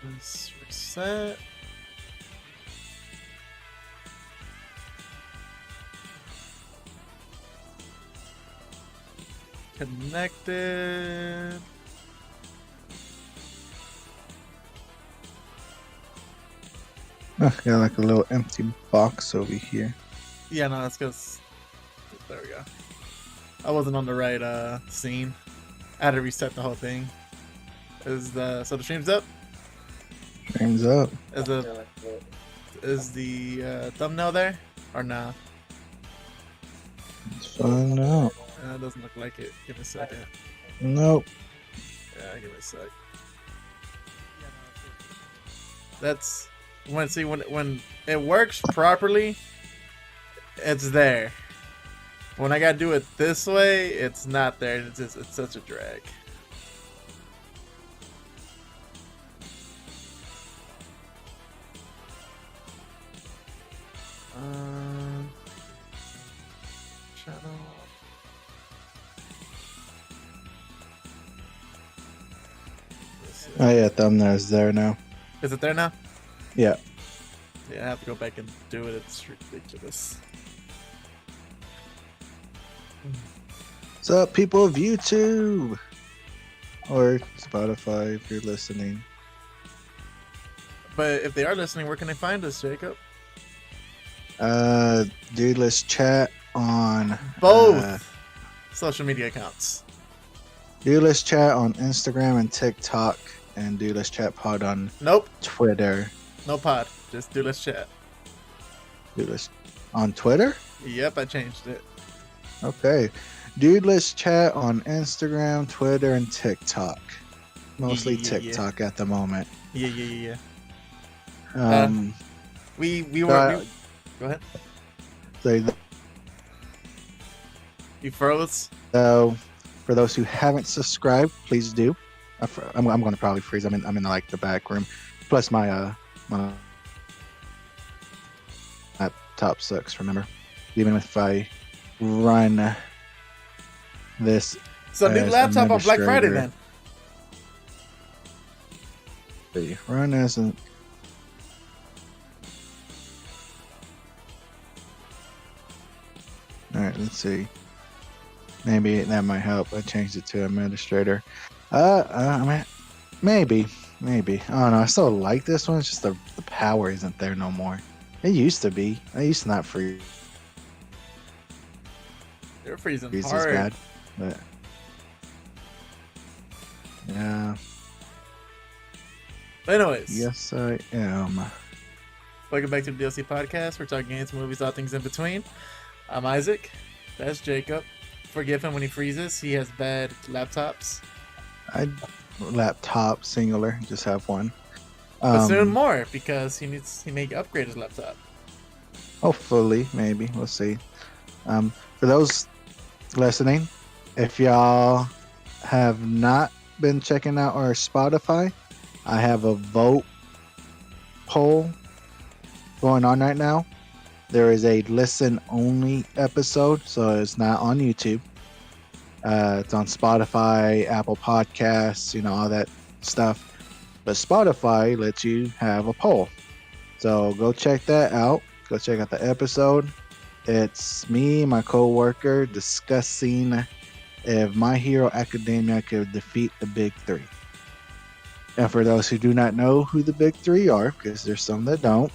Let's reset. Connected. Oh, got like a little empty box over here. Yeah, no, that's because. There we go. I wasn't on the right scene. I had to reset the whole thing. So the stream's up? Frames up. Is the thumbnail there or nah? Let's find out. It doesn't look like it. Give me a second. Nope. Yeah, give me a sec. That's when it works properly, it's there. When I gotta do it this way, it's not there. It's such a drag. Channel. Oh yeah, thumbnail's there now. Is it there now? Yeah. Yeah, I have to go back and do it. It's ridiculous. What's up, people of YouTube? Or Spotify if you're listening. But if they are listening, where can they find us, Jacob? Dude, let's chat on Both social media accounts. Dude, let's chat on Instagram and TikTok, and Dude, let's chat pod on Nope. Twitter. No pod. Just do let's chat. Dude, let's on Twitter. Yep, I changed it. Okay. Dude, let's chat on Instagram, Twitter, and TikTok. Mostly Yeah. TikTok at the moment. Yeah. We were. Go ahead. So, You froze. so for those who haven't subscribed, please do. I'm going to probably freeze. I'm in like the back room. Plus my laptop sucks. Remember, even if I run this. So new as laptop on Black Friday administrator. then. Run as an. All right, let's see. Maybe that might help. I changed it to administrator. I mean, maybe. I don't know. I still like this one. It's just the power isn't there no more. It used to be. I used to not freeze You're freezing as hard. bad, but yeah. But anyways, Yes, I am. welcome back to the DLC podcast. We're talking games, movies, all things in between. I'm Isaac. That's Jacob. Forgive him when he freezes. He has bad laptops. Laptop singular. Just have one. But soon more because he may upgrade his laptop. Hopefully, maybe we'll see. For those listening, if y'all have not been checking out our Spotify, I have a vote poll going on right now. There is a listen only episode, so it's not on YouTube. It's on Spotify, Apple Podcasts, all that stuff. But Spotify lets you have a poll. So go check that out. Go check out the episode. It's me, my co-worker, discussing if My Hero Academia could defeat the big three. And for those who do not know who the big three are, because there's some that don't,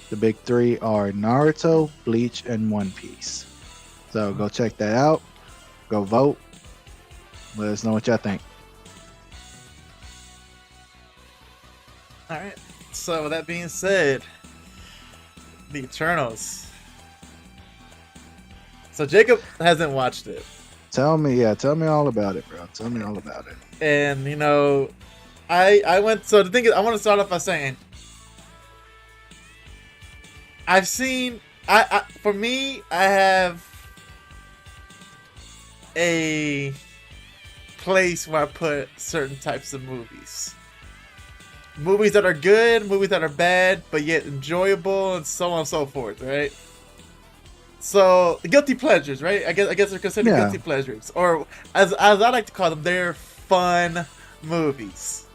the big three are Naruto, Bleach, and One Piece. So go check that out. Go vote. Let us know what y'all think. All right. So with that being said, the Eternals. So Jacob hasn't watched it, Tell me all about it, bro. Tell me all about it. and I went. So the thing is, I want to start off by saying, I've seen. For me, I have a place where I put certain types of movies. Movies that are good, movies that are bad, but yet enjoyable, and so on and so forth, right? So, guilty pleasures, right? I guess they're considered Yeah. guilty pleasures. Or, as I like to call them, they're fun movies.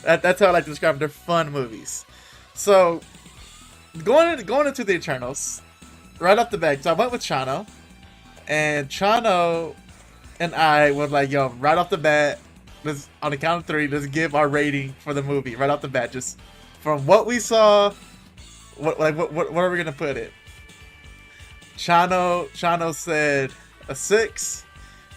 That's how I like to describe them. They're fun movies. So going into the Eternals, right off the bat, so I went with Chano, and Chano and I were like, yo, right off the bat, let's on the count of three, let's give our rating for the movie right off the bat, just from what we saw. What are we gonna put it? Chano said a 6,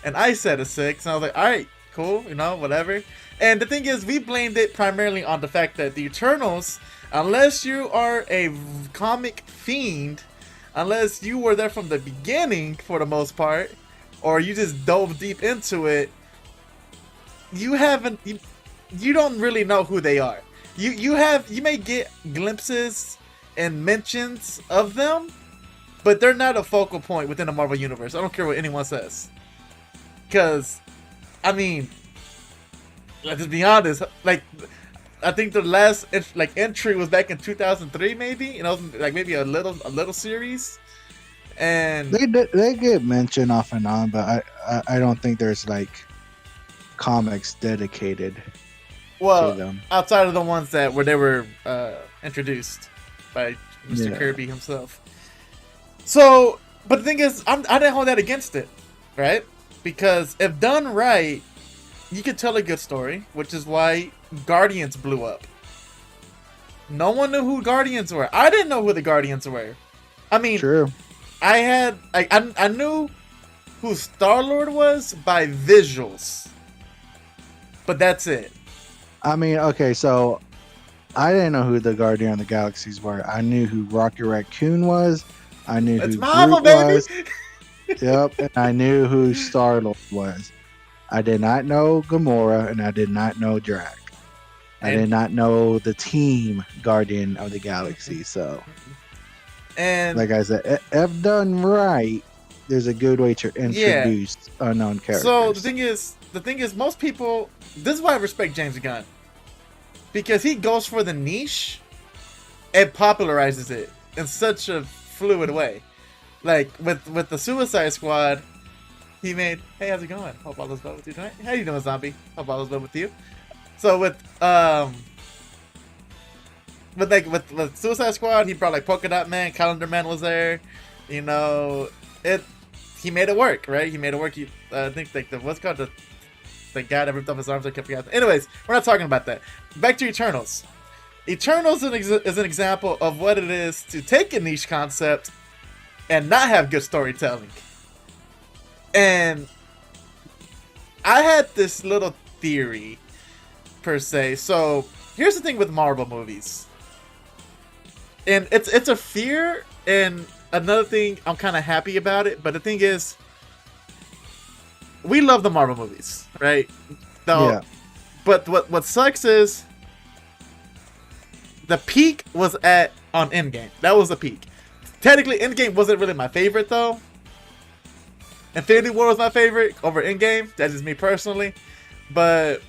and I said a 6, and I was like, all right, cool, whatever. And the thing is, we blamed it primarily on the fact that the Eternals, unless you are a comic fiend, unless you were there from the beginning for the most part, or you just dove deep into it, you don't really know who they are. You may get glimpses and mentions of them, but they're not a focal point within the Marvel Universe. I don't care what anyone says. Because, I mean, let's be honest, like, I think the last entry was back in 2003, maybe, like maybe a little series, and they get mentioned off and on, but I don't think there's like comics dedicated to them outside of the ones that where they were introduced by Mr. Kirby himself. So, but the thing is, I didn't hold that against it, right? Because if done right, you could tell a good story, which is why Guardians blew up. No one knew who Guardians were. I didn't know who the Guardians were. I mean, true. I knew who Star-Lord was by visuals, but that's it. I mean, okay, so I didn't know who the Guardian of the Galaxies were. I knew who Rocky Raccoon was. I knew who Marvel, Groot baby. was. Yep, and I knew who Star-Lord was. I did not know Gamora, and I did not know Drac. I did not know the team Guardian of the Galaxy. So, and like I said, if done right, there's a good way to introduce unknown characters. So the thing is, most people. This is why I respect James Gunn, because he goes for the niche and popularizes it in such a fluid way. Like with the Suicide Squad, he made, hey, how's it going? Hope all is well with you tonight. How you doing, zombie? Hope all is well with you. So with Suicide Squad, he brought like Polka Dot Man, Calendar Man was there. He made it work, right? He made it work. I think like what's called the guy that ripped off his arms. I kept forgetting. Anyways, we're not talking about that. Back to Eternals. Eternals is an example of what it is to take a niche concept and not have good storytelling. And I had this little theory, per se. So here's the thing with Marvel movies, and it's a fear, and another thing I'm kind of happy about it. But the thing is, we love the Marvel movies, right? But what sucks is the peak was on Endgame. That was the peak. Technically, Endgame wasn't really my favorite though. Infinity War was my favorite over Endgame. That's just me personally. But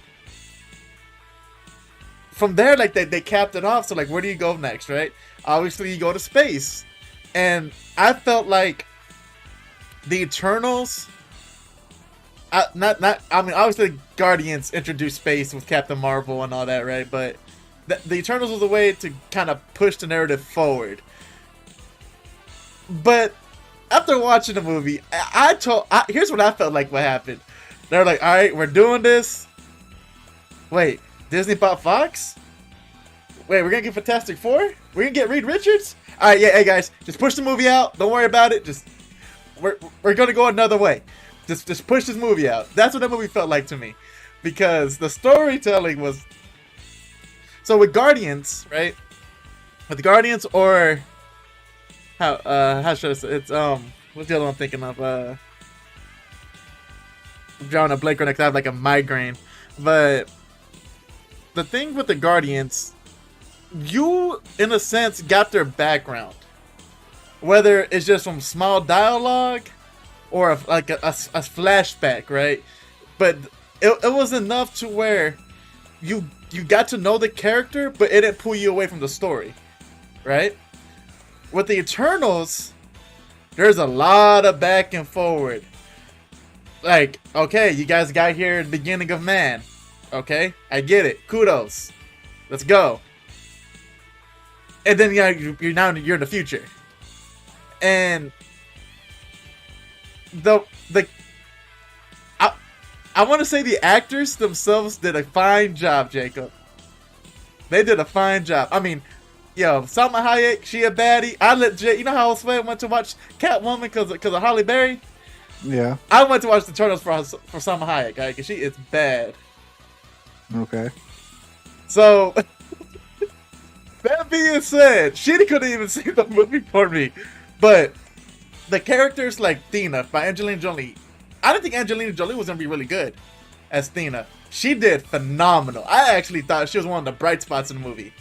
from there, like they capped it off. So like, where do you go next, right? Obviously, you go to space, and I felt like the Eternals. I mean, obviously, Guardians introduced space with Captain Marvel and all that, right? But the Eternals was a way to kind of push the narrative forward. But after watching the movie, here's what I felt like what happened. They're like, all right, we're doing this. Wait, Disney bought Fox? Wait, we're going to get Fantastic Four? We're going to get Reed Richards? All right, yeah, hey guys, just push the movie out. Don't worry about it. We're going to go another way. Just push this movie out. That's what that movie felt like to me. Because the storytelling was... So with Guardians, right? With Guardians or... How should I say? It's, what's the other one I'm thinking of? I'm drawing a blank right now because I have like a migraine. But the thing with the Guardians, you, in a sense, got their background. Whether it's just from small dialogue or a flashback, right? But it was enough to where you got to know the character, but it didn't pull you away from the story, right? With the Eternals, there's a lot of back and forward. Like, okay, you guys got here at the beginning of Man. Okay, I get it. Kudos. Let's go. And then you're in the future, and the I want to say the actors themselves did a fine job, Jacob. They did a fine job. I mean, yo, Salma Hayek, she a baddie. I legit, you know how I went to watch Catwoman because of Halle Berry? Yeah. I went to watch the Eternals for Salma Hayek, right? Because she is bad. Okay. So, that being said, she couldn't even see the movie for me. But the characters like Thena by Angelina Jolie, I didn't think Angelina Jolie was going to be really good as Thena. She did phenomenal. I actually thought she was one of the bright spots in the movie.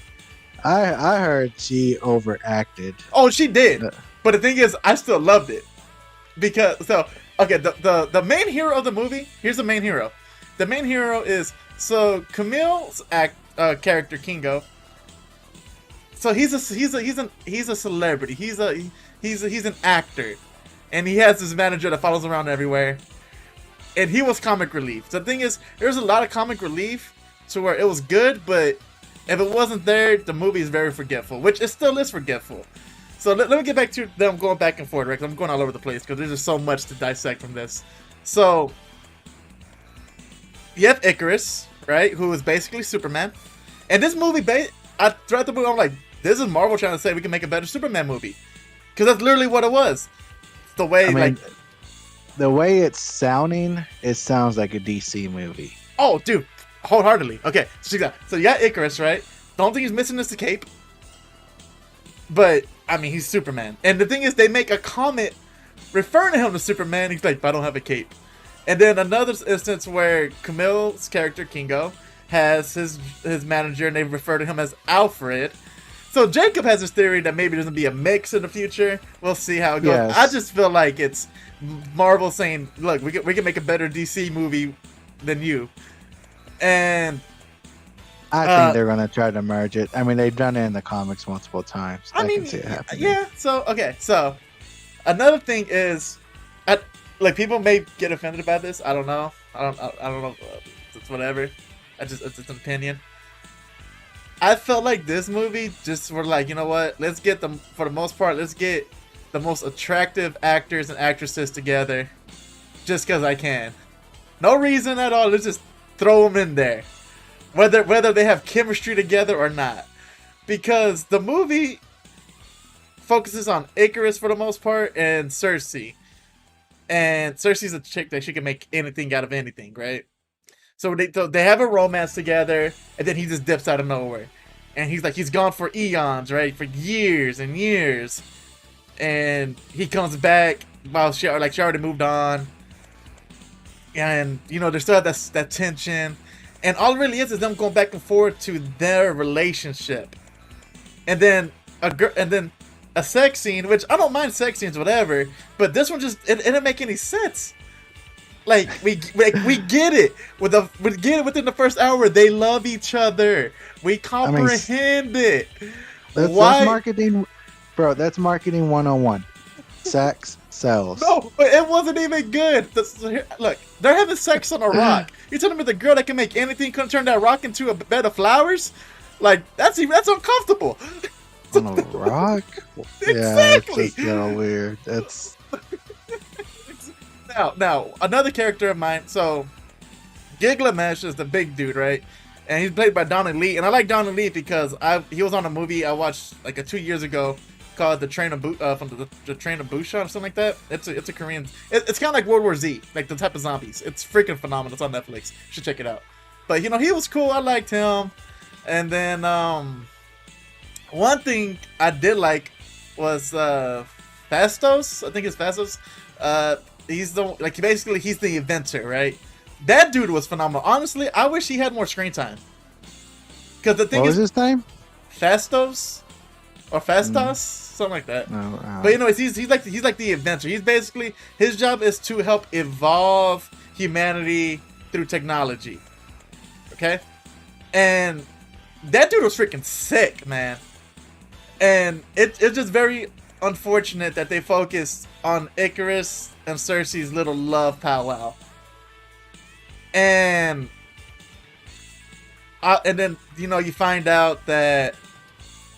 I heard she overacted. Oh, she did. But the thing is, I still loved it. Because, okay, the main hero of the movie, here's the main hero. The main hero is, so Camille's character, Kingo. So he's a celebrity. He's an actor. And he has this manager that follows around everywhere. And he was comic relief. So the thing is, there's a lot of comic relief to where it was good, but if it wasn't there, the movie is very forgetful, which it still is forgetful. So let me get back to them going back and forth, right? 'Cause I'm going all over the place because there's just so much to dissect from this. So you have Icarus, right? Who is basically Superman. And this movie, throughout the movie, I'm like, this is Marvel trying to say we can make a better Superman movie. Because that's literally what it was. The way, the way it's sounding, it sounds like a DC movie. Oh, dude, wholeheartedly. Okay, so you got Icarus, right? The only thing he's missing is the cape. But, I mean, he's Superman. And the thing is, they make a comment referring to him as Superman. He's like, I don't have a cape. And then another instance where Camille's character, Kingo, has his manager, and they refer to him as Alfred. So Jacob has this theory that maybe there's going to be a mix in the future. We'll see how it goes. Yes. I just feel like it's Marvel saying, look, we can make a better DC movie than you. And I think they're going to try to merge it. I mean, they've done it in the comics multiple times. I can see it happening. Yeah, so another thing is, like, people may get offended about this. I don't know. I don't know. It's whatever. It's an opinion. I felt like this movie just were like, you know what? Let's get them, for the most part, let's get the most attractive actors and actresses together just because I can. No reason at all. Let's just throw them in there. Whether they have chemistry together or not. Because the movie focuses on Icarus for the most part and Cersei. And Cersei's a chick that she can make anything out of anything, right? So they have a romance together, and then he just dips out of nowhere. And he's gone for eons, right? For years and years. And he comes back while she already moved on. And, you know, there's still that tension. And all it really is them going back and forth to their relationship. And then a sex scene, which I don't mind sex scenes, whatever. But this one it didn't make any sense. Like we get it. We get it within the first hour. They love each other. We comprehend it. That's marketing, bro. That's marketing 101. Sex sells. No, but it wasn't even good. Look, they're having sex on a rock. You're telling me the girl that can make anything can turn that rock into a bed of flowers? Like that's uncomfortable. On a rock? Exactly. Yeah, it's just kind of weird. That's. Now, another character of mine, so Gilgamesh is the big dude, right? And he's played by Donald Lee, and I like Donald Lee because he was on a movie I watched like 2 years ago called The Train of the Train of Busan or something like that. It's a Korean. It's kind of like World War Z, like the type of zombies. It's freaking phenomenal. It's on Netflix. You should check it out. But you know, he was cool. I liked him. And then one thing I did like was Fastos. I think it's Fastos. He's the inventor, right? That dude was phenomenal. Honestly, I wish he had more screen time. Because the thing what was his name? Fastos or Fastos, something like that. But you know, he's like the inventor. He's basically, his job is to help evolve humanity through technology. Okay, and that dude was freaking sick, man. And it's just very unfortunate that they focused on Icarus and Cersei's little love powwow. And and then you find out that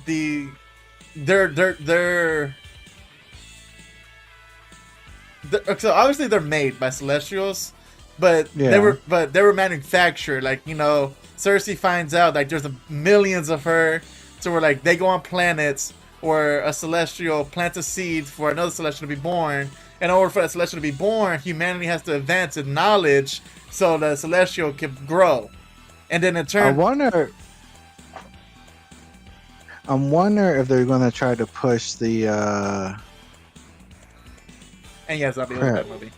they're so obviously they're made by Celestials, but they were manufactured. Like Cersei finds out like there's millions of her, so we're like they go on planets where a Celestial plants a seed for another Celestial to be born. In order for that Celestial to be born, humanity has to advance in knowledge so the Celestial can grow, and then in turn, I'm wondering if they're gonna try to push the. And yes, I'll be looking at that movie.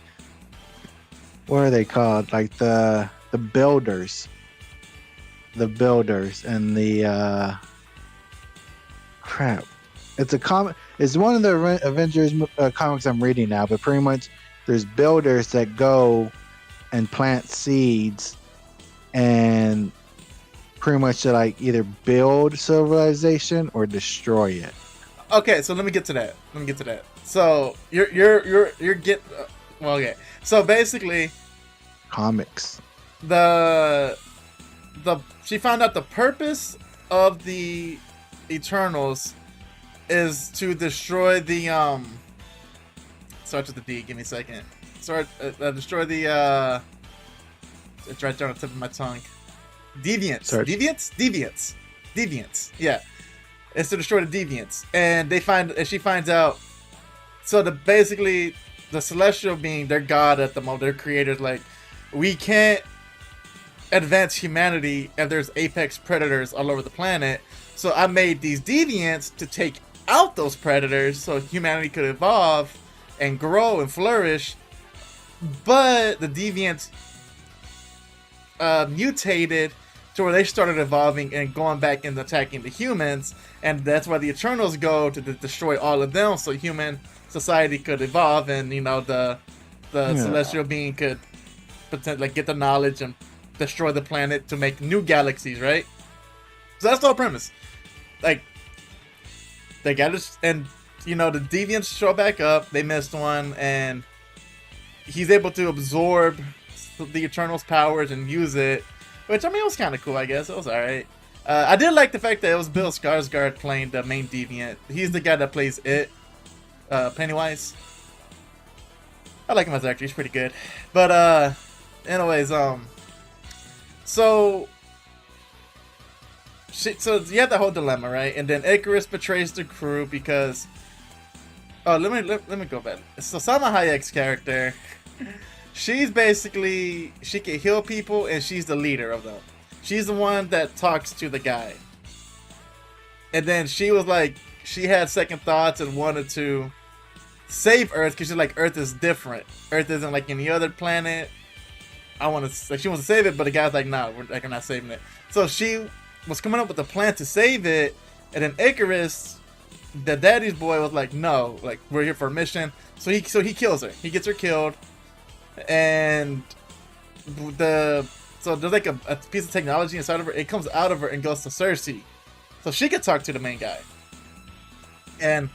What are they called? Like the builders. The builders and the crap. It's a comic. It's one of the Avengers comics I'm reading now. But pretty much, there's builders that go and plant seeds, and pretty much to like either build civilization or destroy it. Okay, so let me get to that. So you're getting well, okay. So basically, comics. She found out the purpose of the Eternals is to destroy the starts with the D. Give me a second. Destroy the it's right there on the tip of my tongue. Deviants. Yeah, it's to destroy the deviants, and she finds out. So basically the Celestial being their god at the moment, their creators, like we can't advance humanity if there's apex predators all over the planet. So I made these deviants to take out those predators so humanity could evolve and grow and flourish. But the deviants mutated to where they started evolving and going back and attacking the humans, and that's why the Eternals go to destroy all of them so human society could evolve, and the Celestial being could potentially get the knowledge and destroy the planet to make new galaxies, right? So that's the whole premise. Like they got it, and the deviants show back up. They missed one, and he's able to absorb the Eternals' powers and use it, which it was kind of cool. I guess it was all right. I did like the fact that it was Bill Skarsgård playing the main deviant. He's the guy that plays it, Pennywise. I like him as an actor. He's pretty good. But anyways, so you have the whole dilemma, right? And then Icarus betrays the crew because let me go back. So Salma Hayek's character, she's basically, she can heal people and she's the leader of them. She's the one that talks to the guy. And then she was like, she had second thoughts and wanted to save Earth because she's like, Earth is different. Earth isn't like any other planet. She wants to save it, but the guy's like, nah, we're not saving it. So she was coming up with a plan to save it, and then Icarus, the daddy's boy, was like, no, like we're here for a mission. So he kills her. He gets her killed, and so there's like a piece of technology inside of her. It comes out of her and goes to Cersei, so she could talk to the main guy. And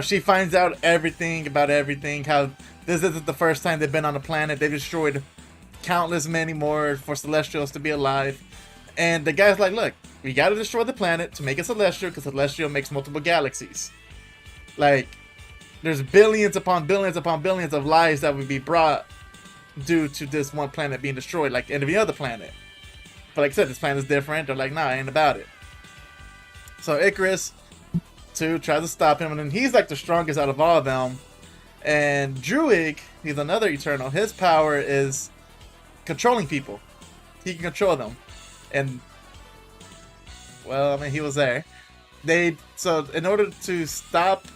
she finds out everything about everything. How this isn't the first time they've been on the planet. They've destroyed countless many more for Celestials to be alive. And the guy's like, look, we gotta destroy the planet to make it Celestial, because Celestial makes multiple galaxies. Like, there's billions upon billions upon billions of lives that would be brought due to this one planet being destroyed, like any other planet. But like I said, this planet is different. They're like, nah, I ain't about it. So Icarus, too, tries to stop him, and then he's like the strongest out of all of them. And Druig, he's another Eternal. His power is controlling people. He can control them. And he was there. So in order to stop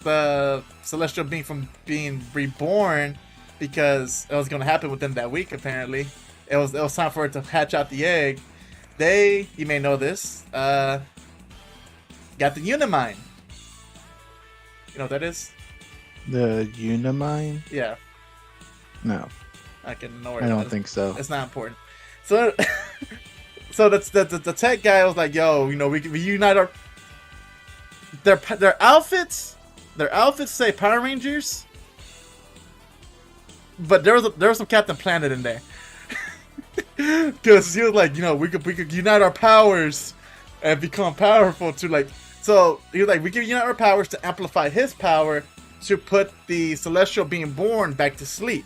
the Celestial being from being reborn, because it was going to happen within that week, apparently it was time for it to hatch out the egg. You may know this, got the Unimind. You know what that is? The Unimind? Yeah. No. I can ignore it. I don't think so. It's not important. So, the tech guy was like, "Yo, we unite our their outfits. Their outfits say Power Rangers, but there was some Captain Planet in there. Because he was like, we could unite our powers and become powerful to like. So he was like, we can unite our powers to amplify his power to put the celestial being born back to sleep.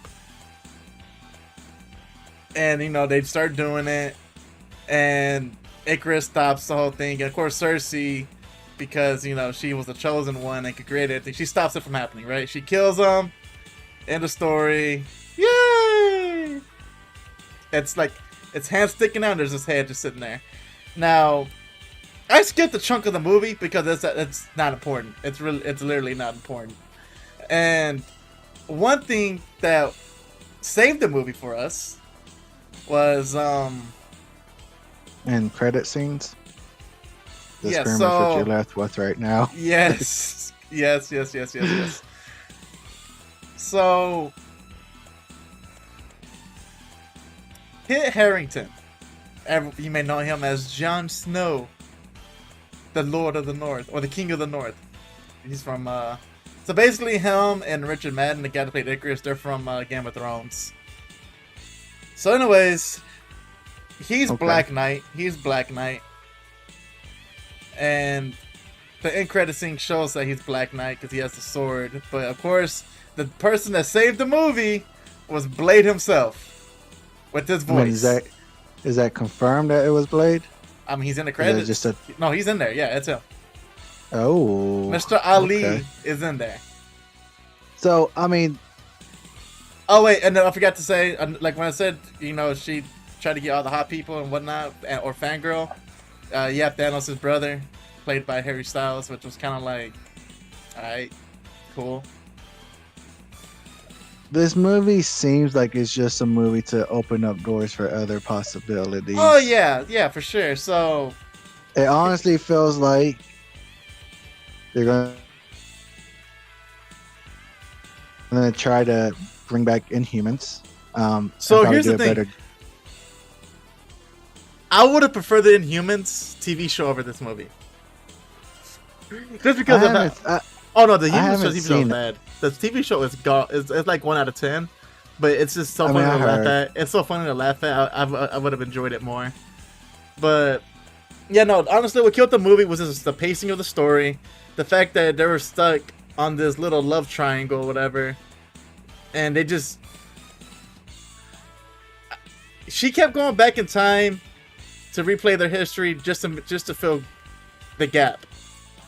And they start doing it, and Icarus stops the whole thing. And of course, Cersei, because she was the chosen one and could create it, she stops it from happening. Right? She kills him. End of story. Yay! It's hand sticking out. There's his head just sitting there. Now, I skipped a chunk of the movie because it's not important. It's literally not important. And one thing that saved the movie for us was and credit scenes. That's yeah, pretty so much what you're left with right now. yes. So Kit Harington, you may know him as Jon Snow, the Lord of the North, or the King of the North. He's from so basically him and Richard Madden, the guy that played Icarus, they're from Game of Thrones. So anyways, he's Okay. Black Knight. And the end credit scene shows that he's Black Knight because he has the sword. But of course, the person that saved the movie was Blade himself. With his I mean, voice. is that confirmed that it was Blade? I mean, he's in the Is credits. that just a No, he's in there. Yeah, it's him. oh Mr. Ali okay. is in there. So I mean, Oh, wait, and then I forgot to say, like when I said, she tried to get all the hot people and whatnot, or fangirl. Thanos' brother, played by Harry Styles, which was kind of like, alright, cool. this movie seems like it's just a movie to open up doors for other possibilities. Oh, yeah, for sure. So, It honestly feels like they're gonna try to bring back Inhumans. So and probably here's do the a thing. better- I would have preferred the Inhumans TV show over this movie. Just because of that. Oh no, the Humans haven't TV show is seen bad. The TV show is it's like 1 out of 10, but it's just so I mean, funny I to laugh heard. at. It's so funny to laugh at. I would have enjoyed it more. But yeah, no. Honestly, what killed the movie was just the pacing of the story, the fact that they were stuck on this little love triangle, or whatever, and they just. She kept going back in time to replay their history just to fill the gap.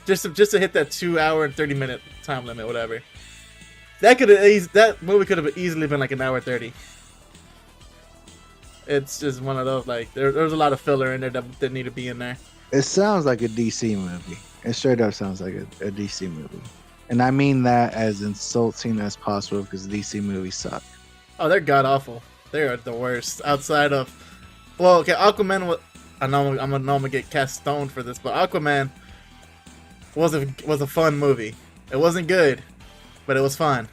Just to hit that 2 hour and 30-minute time limit, whatever. That movie could have easily been like an hour 30. It's just one of those, like, there's a lot of filler in there that need to be in there. It sounds like a DC movie. It straight up sounds like a DC movie, and I mean that as insulting as possible because DC movies suck. Oh, they're god awful. They're the worst. Outside of, well, okay, Aquaman. I know I'm gonna get cast stone for this, but Aquaman was a fun movie. It wasn't good, but it was fun.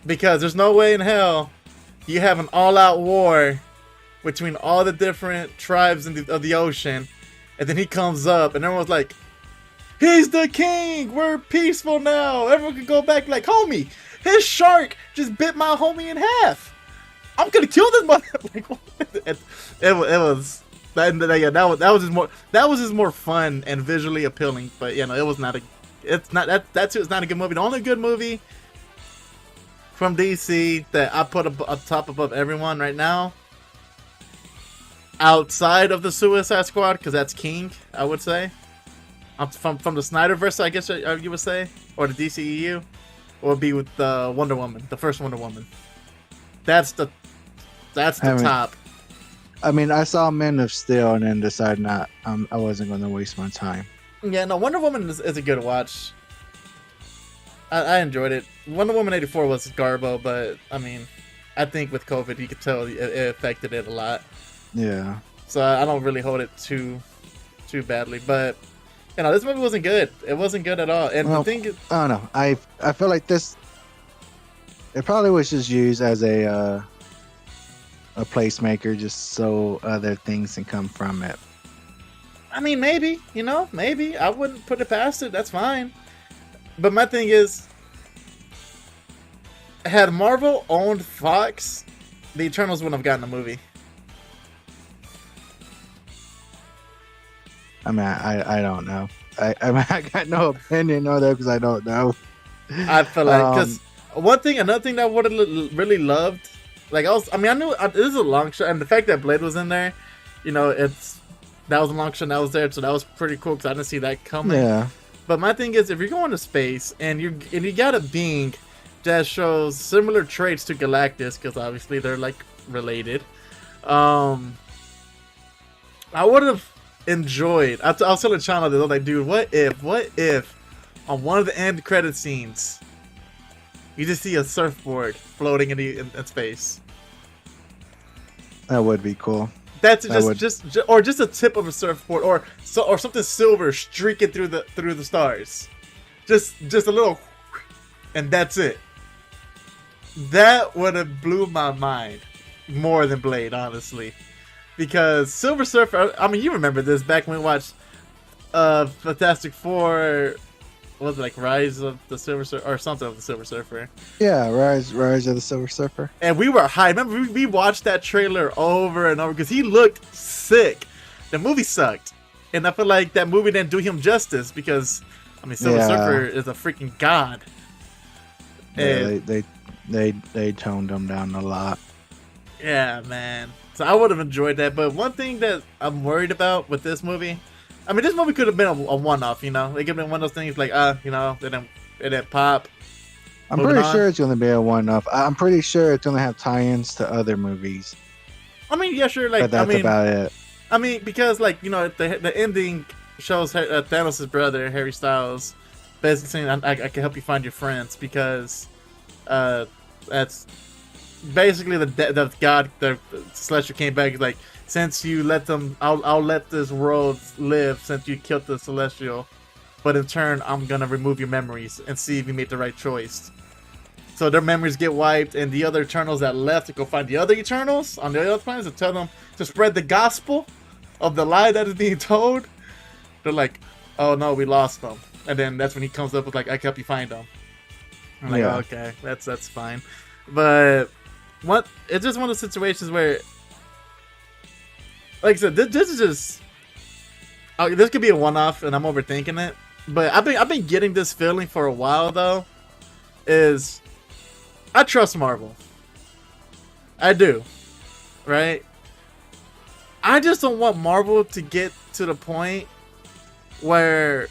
Because there's no way in hell you have an all-out war between all the different tribes of the ocean, and then he comes up and everyone's like, "He's the king. We're peaceful now. Everyone can go back." Like, homie, his shark just bit my homie in half. I'm gonna kill this mother. Like, it was. That was just more fun and visually appealing, but it was not a. It's not it's not a good movie. The only good movie from DC that I put up top above everyone right now, outside of the Suicide Squad, because that's King, I would say. From the Snyderverse, I guess you would say, or the DCEU, would be with Wonder Woman, the first Wonder Woman. That's the top. I mean, I saw Men of Steel and then decided I wasn't going to waste my time. Yeah, no, Wonder Woman is a good watch. I enjoyed it. Wonder Woman 84 was Garbo, but I mean, I think with COVID, you could tell it affected it a lot. Yeah. So I don't really hold it too badly, but this movie wasn't good. It wasn't good at all. And Well, the thing is, I don't know. I feel like this. It probably was just used as a placemaker, just so other things can come from it. I mean, maybe I wouldn't put it past it. That's fine. But my thing is, had Marvel owned Fox, the Eternals wouldn't have gotten a movie. I mean, I don't know. I mean, I got no opinion on that because I don't know. I feel like because Um, another thing that I would have really loved, like I mean, I knew this is a long shot, and the fact that Blade was in there, you know, that was a long shot that was there, so that was pretty cool because I didn't see that coming. yeah, But my thing is, if you're going to space and you got a being that shows similar traits to Galactus, because obviously they're like related, um, I would have enjoyed. I was telling Chana this, I was like, dude, what if, on one of the end credit scenes, you just see a surfboard floating in space? that would be cool. That's That would. just a tip of a surfboard, or something silver streaking through the stars, just a little, and that's it. That would have blew my mind more than Blade, honestly, because Silver Surfer. I mean, you remember this back when we watched Fantastic Four. What was it, like Rise of the Silver Surfer or something of the Silver Surfer? Yeah, Rise of the Silver Surfer. And we were high. Remember, we watched that trailer over and over because he looked sick. The movie sucked, and I feel like that movie didn't do him justice because, I mean, Silver Yeah. Surfer is a freaking god. Yeah, And, they toned them down a lot. yeah, man. So I would have enjoyed that. But one thing that I'm worried about with this movie, I mean, this movie could have been a one-off. You know, it could have been one of those things like, you know, it didn't pop. I'm Moving pretty on. sure it's going to be a one-off. I'm pretty sure it's going to have tie-ins to other movies, I mean, yeah, sure. Like, but that's I mean, about it. I mean, because like, you know, the ending shows Thanos' brother Harry Styles basically saying, I can help you find your friends," because that's basically the god, the Celestial came back. He's like, since you let them, I'll let this world live since you killed the Celestial, but in turn I'm gonna remove your memories and see if you made the right choice. So their memories get wiped, and the other Eternals that left to go find the other Eternals on the other planets to tell them to spread the gospel of the lie that is being told. They're like, "Oh no, we lost them," and then that's when he comes up with like, "I can help you find them." I'm like, Yeah. oh, "Okay, that's fine," but it's just one of those situations where, like I said, this is just this could be a one-off, and I'm overthinking it. But I've been getting this feeling for a while though. Is I trust Marvel. I do, right? I just don't want Marvel to get to the point where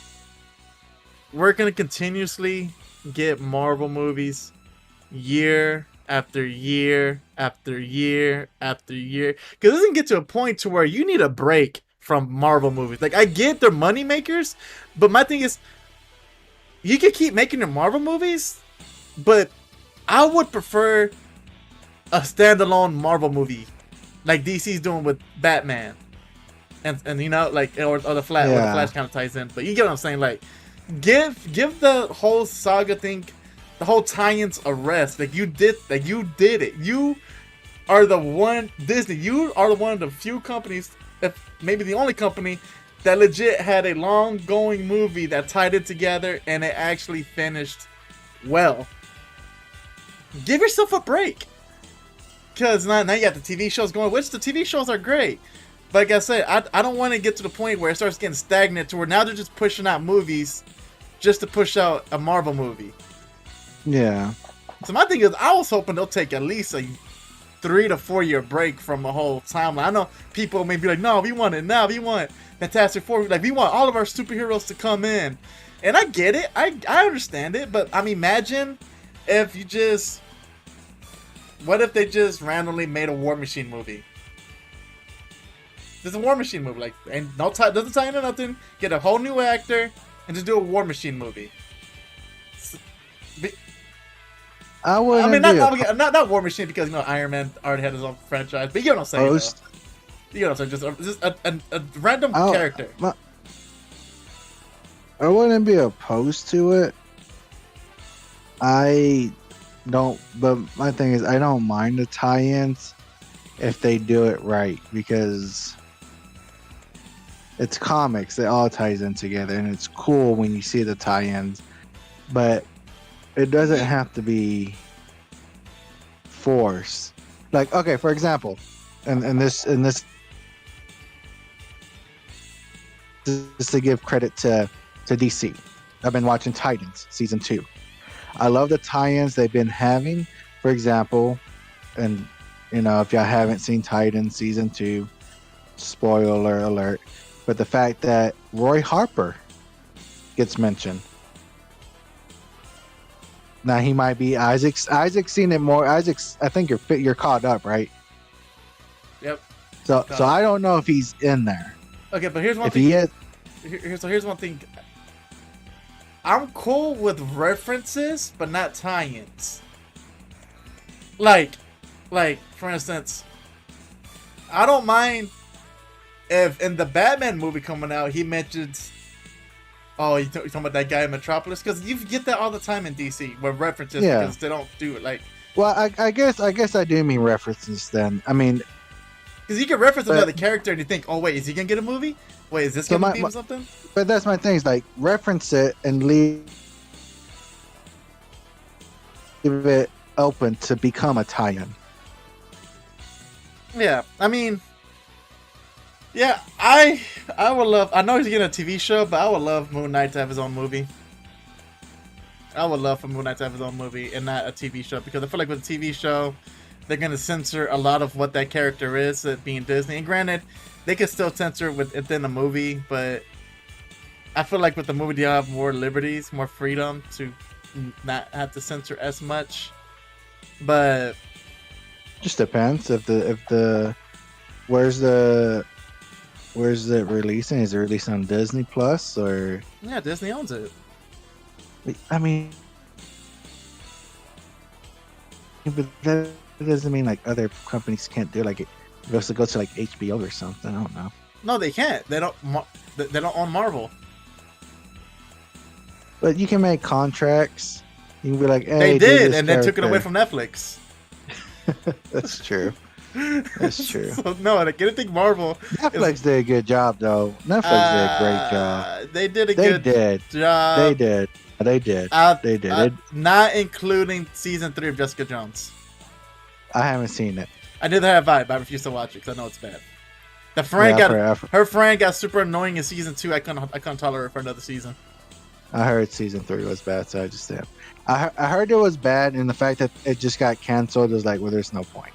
we're gonna continuously get Marvel movies year after year after year after year. Because it doesn't get to a point to where you need a break from Marvel movies. Like, I get they're money makers, but my thing is, you can keep making your Marvel movies, but I would prefer a standalone Marvel movie, like DC's doing with Batman, and you know, like, or the Flash, or the Yeah. Flash kind of ties in. But you get what I'm saying? Like, give the whole saga thing, the whole tie-ins a rest. Like you did it. You are the one, Disney. You are the one of the few companies, if maybe the only company, that legit had a long-going movie that tied it together and it actually finished well. Give yourself a break. Because now you got the TV shows going, which the TV shows are great. But like I said, I don't want to get to the point where it starts getting stagnant to where now they're just pushing out movies just to push out a Marvel movie. Yeah. So my thing is, I was hoping they'll take at least a 3 to 4 year break from the whole timeline. I know people may be like, no, we want it now. We want Fantastic Four. Like, we want all of our superheroes to come in. And I get it. I understand it. But I mean, imagine if you just... What if they just randomly made a War Machine movie? There's a War Machine movie, like, and doesn't tie into nothing. Get a whole new actor and just do a War Machine movie. I wouldn't I mean, be not War Machine, because you know Iron Man already had his own franchise, but you get what I'm saying. opposed. You know what I'm saying? Just a random I'll- character. I wouldn't be opposed to it. I don't, but my thing is, I don't mind the tie-ins if they do it right, because it's comics. It all ties in together, and it's cool when you see the tie-ins. But it doesn't have to be forced. Like, okay, for example, and this just to give credit to DC. I've been watching Titans season 2. I love the tie-ins they've been having. For example, and if y'all haven't seen Titans season 2, spoiler alert, but the fact that Roy Harper gets mentioned. Now he might be Isaac's seen it more. Isaac's, I think you're caught up, right? Yep. So I don't know if he's in there. Okay, but here's one if thing. He is, here's one thing. I'm cool with references, but not tie-ins. Like, for instance, I don't mind if in the Batman movie coming out, he mentions, oh, you're talking about that guy in Metropolis? Because you get that all the time in DC, with references, because they don't do it. Like, well, I guess I do mean references then. I mean, because you can reference another character and you think, oh, wait, is he going to get a movie? Wait, is this going to be something? But that's my thing, is like, reference it and leave it open to become a tie-in. Yeah, I mean, yeah, I would love, I know he's getting a TV show, but I would love Moon Knight to have his own movie. I would love for Moon Knight to have his own movie and not a TV show, because I feel like with a TV show, they're going to censor a lot of what that character is, being Disney. And granted, they can still censor within the movie, but I feel like with the movie, they'll have more liberties, more freedom to not have to censor as much. But just depends if the where's it releasing? Is it releasing on Disney Plus or? Yeah, Disney owns it. I mean, but that doesn't mean like other companies can't do it. Like it goes to like HBO or something. I don't know. No, they can't. They don't own Marvel. But you can make contracts. You can be like, they hey, did, and they took it away from Netflix. That's true. That's true. So, no, like anything Marvel. Netflix did a good job, though. Netflix did a great job. They did a good job. They did. They did. Not including season 3 of Jessica Jones. I haven't seen it. I did have Vibe, but I refuse to watch it because I know it's bad. The friend her friend got super annoying in season 2. I couldn't tolerate her for another season. I heard season 3 was bad, so I just did. I heard it was bad, and the fact that it just got canceled is like, well, there's no point.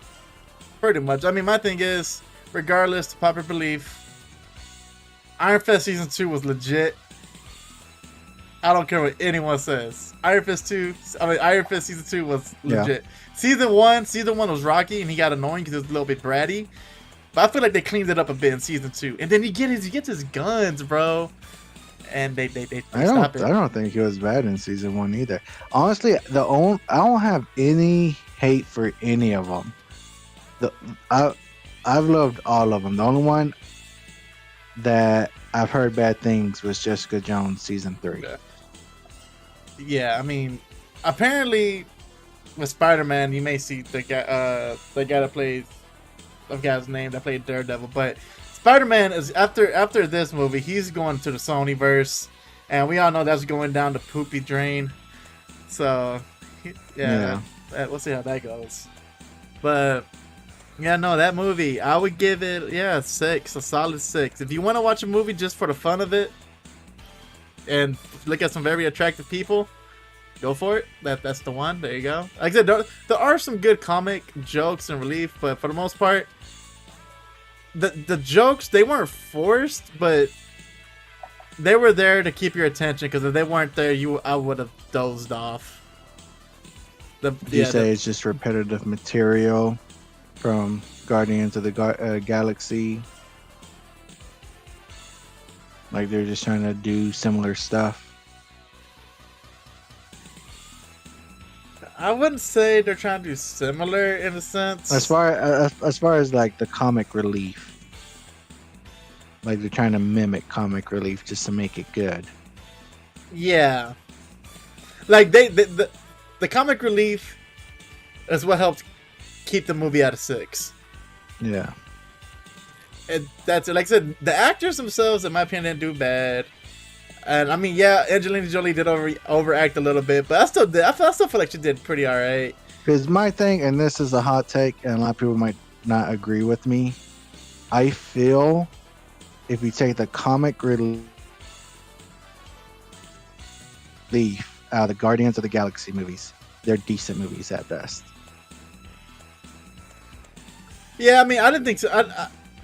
Pretty much. I mean, my thing is, regardless of popular belief, Iron Fist season 2 was legit. I don't care what anyone says. Iron Fist season 2 was legit. Yeah. Season one was rocky, and he got annoying because he was a little bit bratty. But I feel like they cleaned it up a bit in season 2. And then he gets his guns, bro. And they stop it. I don't think he was bad in season 1 either. Honestly, I don't have any hate for any of them. I've loved all of them. The only one that I've heard bad things was Jessica Jones season 3. Yeah, I mean, apparently with Spider-Man, you may see the guy that plays, I forgot his name, that played Daredevil, but Spider-Man is after this movie, he's going to the Sonyverse, and we all know that's going down the poopy drain. So, yeah. We'll see how that goes. But yeah, no, that movie, I would give it 6, a solid 6. If you want to watch a movie just for the fun of it, and look at some very attractive people, go for it. That's the one. There you go. Like I said, there are some good comic jokes and relief, but for the most part, the jokes, they weren't forced, but they were there to keep your attention, because if they weren't there, I would have dozed off. It's just repetitive material from Guardians of the Galaxy. Like they're just trying to do similar stuff. I wouldn't say they're trying to do similar in a sense. As far as like the comic relief, like they're trying to mimic comic relief just to make it good. Yeah, like the comic relief is what helped keep the movie out of 6. Yeah. And that's it. Like I said, the actors themselves, in my opinion, didn't do bad. And I mean, yeah, Angelina Jolie did overact a little bit, but I still feel like she did pretty alright. Because my thing, and this is a hot take, and a lot of people might not agree with me, I feel if you take the comic relief out of the Guardians of the Galaxy movies, they're decent movies at best. Yeah, I mean, I didn't think so.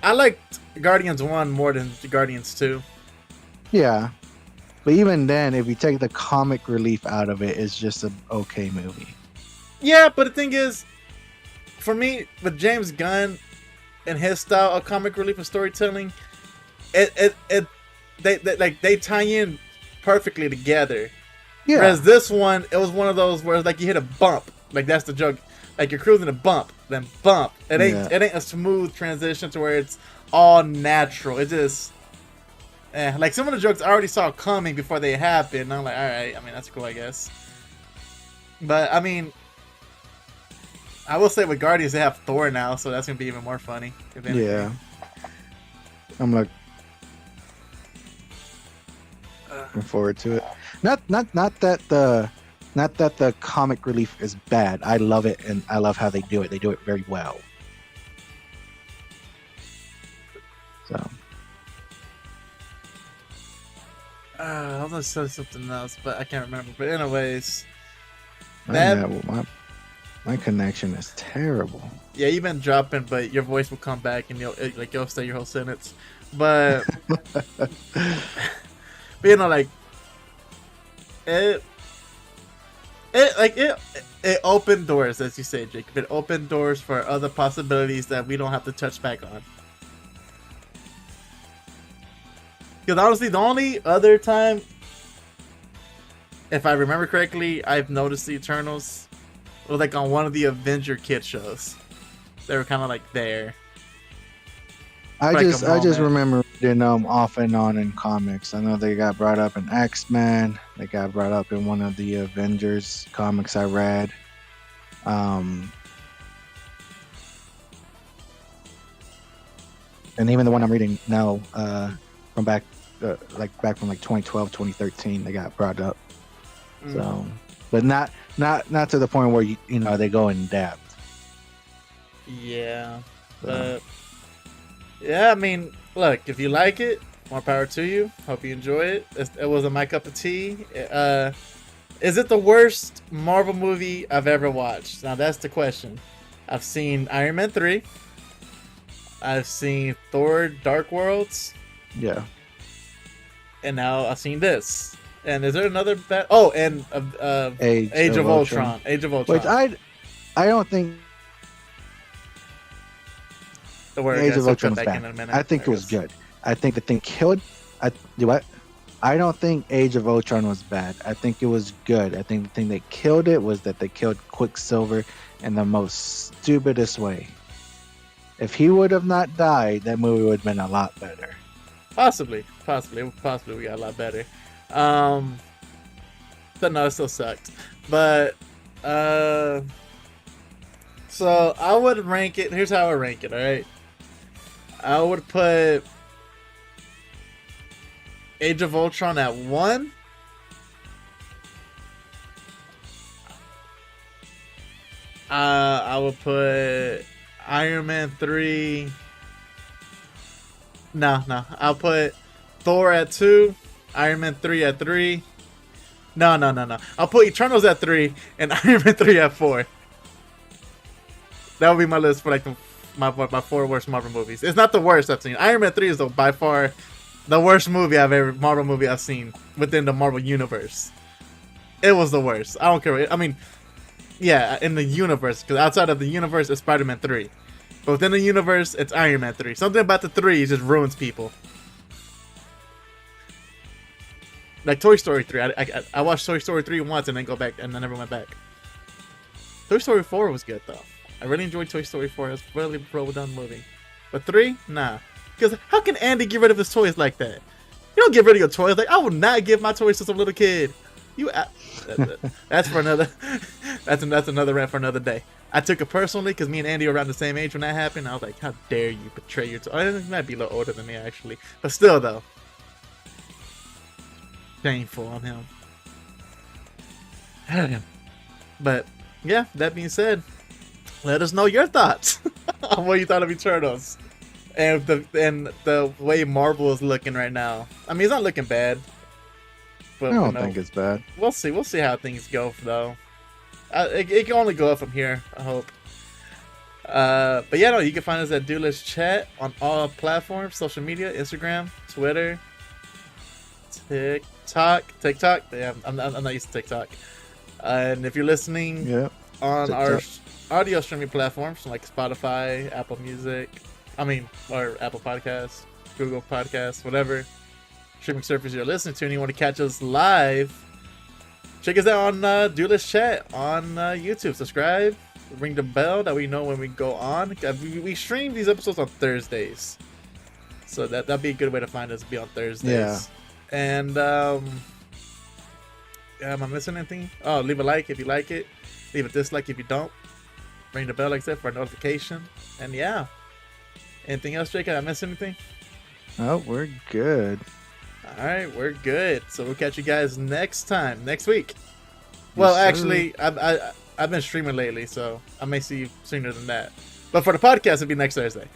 I liked Guardians 1 more than Guardians 2. Yeah, but even then, if you take the comic relief out of it, it's just an okay movie. Yeah, but the thing is, for me, with James Gunn and his style of comic relief and storytelling, they tie in perfectly together. Yeah, Whereas this one, it was one of those where it's like you hit a bump, like that's the joke. Like you're cruising a bump, then bump. It ain't a smooth transition to where it's all natural. It just, like some of the jokes I already saw coming before they happened. And I'm like, all right, I mean that's cool, I guess. But I mean, I will say with Guardians they have Thor now, so that's gonna be even more funny. If anything. yeah. I'm looking forward to it. Not that the comic relief is bad. I love it, and I love how they do it. They do it very well. So. I was gonna say something else, but I can't remember. But anyways, My connection is terrible. Yeah, you've been dropping, but your voice will come back and you'll say your whole sentence. But but you know, like it opened doors, as you say, Jacob. It opened doors for other possibilities that we don't have to touch back on. Because honestly, the only other time, if I remember correctly, I've noticed the Eternals was like on one of the Avenger kid shows. They were kind of like there. I just remember reading them off and on in comics. I know they got brought up in X-Men. They got brought up in one of the Avengers comics I read. And even the one I'm reading now, from back from 2012, 2013, they got brought up. So, but not to the point where you know they go in depth. Yeah, but yeah, I mean, look, if you like it, more power to you. Hope you enjoy it. It wasn't my cup of tea. Is it the worst Marvel movie I've ever watched? Now that's the question. I've seen Iron Man 3. I've seen Thor: Dark Worlds. Yeah. And now I've seen this. And is there another bad? Oh, and Age of Ultron. Age of Ultron. Which I don't think Age of Ultron was bad. I think it was good. I think the thing killed. I don't think Age of Ultron was bad. I think it was good. I think the thing that killed it was that they killed Quicksilver in the most stupidest way. If he would have not died, that movie would have been a lot better. Possibly we got a lot better. But no, it still sucked. But so I would rank it. Here's how I rank it. All right, I would put Age of Ultron at 1. I would put Iron Man 3. No. I'll put Thor at 2. Iron Man 3 at 3. No. I'll put Eternals at 3 and Iron Man 3 at 4. That would be my list for like my 4 worst Marvel movies. It's not the worst I've seen. Iron Man 3 is by far the worst Marvel movie I've seen within the Marvel universe. It was the worst. I don't care. I mean, yeah, in the universe, because outside of the universe, it's Spider-Man 3. But within the universe, it's Iron Man 3. Something about the 3 just ruins people. Like Toy Story 3. I watched Toy Story 3 once and then go back and I never went back. Toy Story 4 was good though. I really enjoyed Toy Story 4. It was a really well done movie. But 3? Nah. Because how can Andy get rid of his toys like that? You don't get rid of your toys. Like, I will not give my toys to some little kid. That's for another. That's another rant for another day. I took it personally because me and Andy were around the same age when that happened. I was like, how dare you betray your toys? He might be a little older than me actually, but still though, shameful on him. But yeah, that being said, let us know your thoughts on what you thought of Eternals. And the way Marvel is looking right now. I mean, it's not looking bad. But I don't think it's bad. we'll see. We'll see how things go though. It can only go up from here. I hope. But yeah, no, you can find us at Duelist Chat on all platforms, social media, Instagram, Twitter, TikTok. Yeah, I'm not used to TikTok. And if you're listening Yep. on TikTok. our audio streaming platforms like Spotify, Apple Music, or Apple Podcasts, Google Podcasts, whatever streaming service you're listening to, and you want to catch us live, check us out on Duelist Chat on YouTube. Subscribe, ring the bell that we know when we go on. We stream these episodes on Thursdays, so that'd be a good way to find us. Be on Thursdays. Yeah. And am I missing anything? Oh, leave a like if you like it. Leave a dislike if you don't. Ring the bell, like I said, for a notification. And yeah. Anything else, Jake? Did I miss anything? Oh, we're good. All right, we're good. So we'll catch you guys next week. Well, Yes, sir. actually, I've been streaming lately, so I may see you sooner than that. But for the podcast, it'll be next Thursday.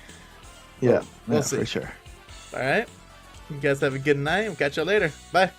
Yeah, We'll yeah, see. for sure. All right. You guys have a good night. We'll catch you later. Bye.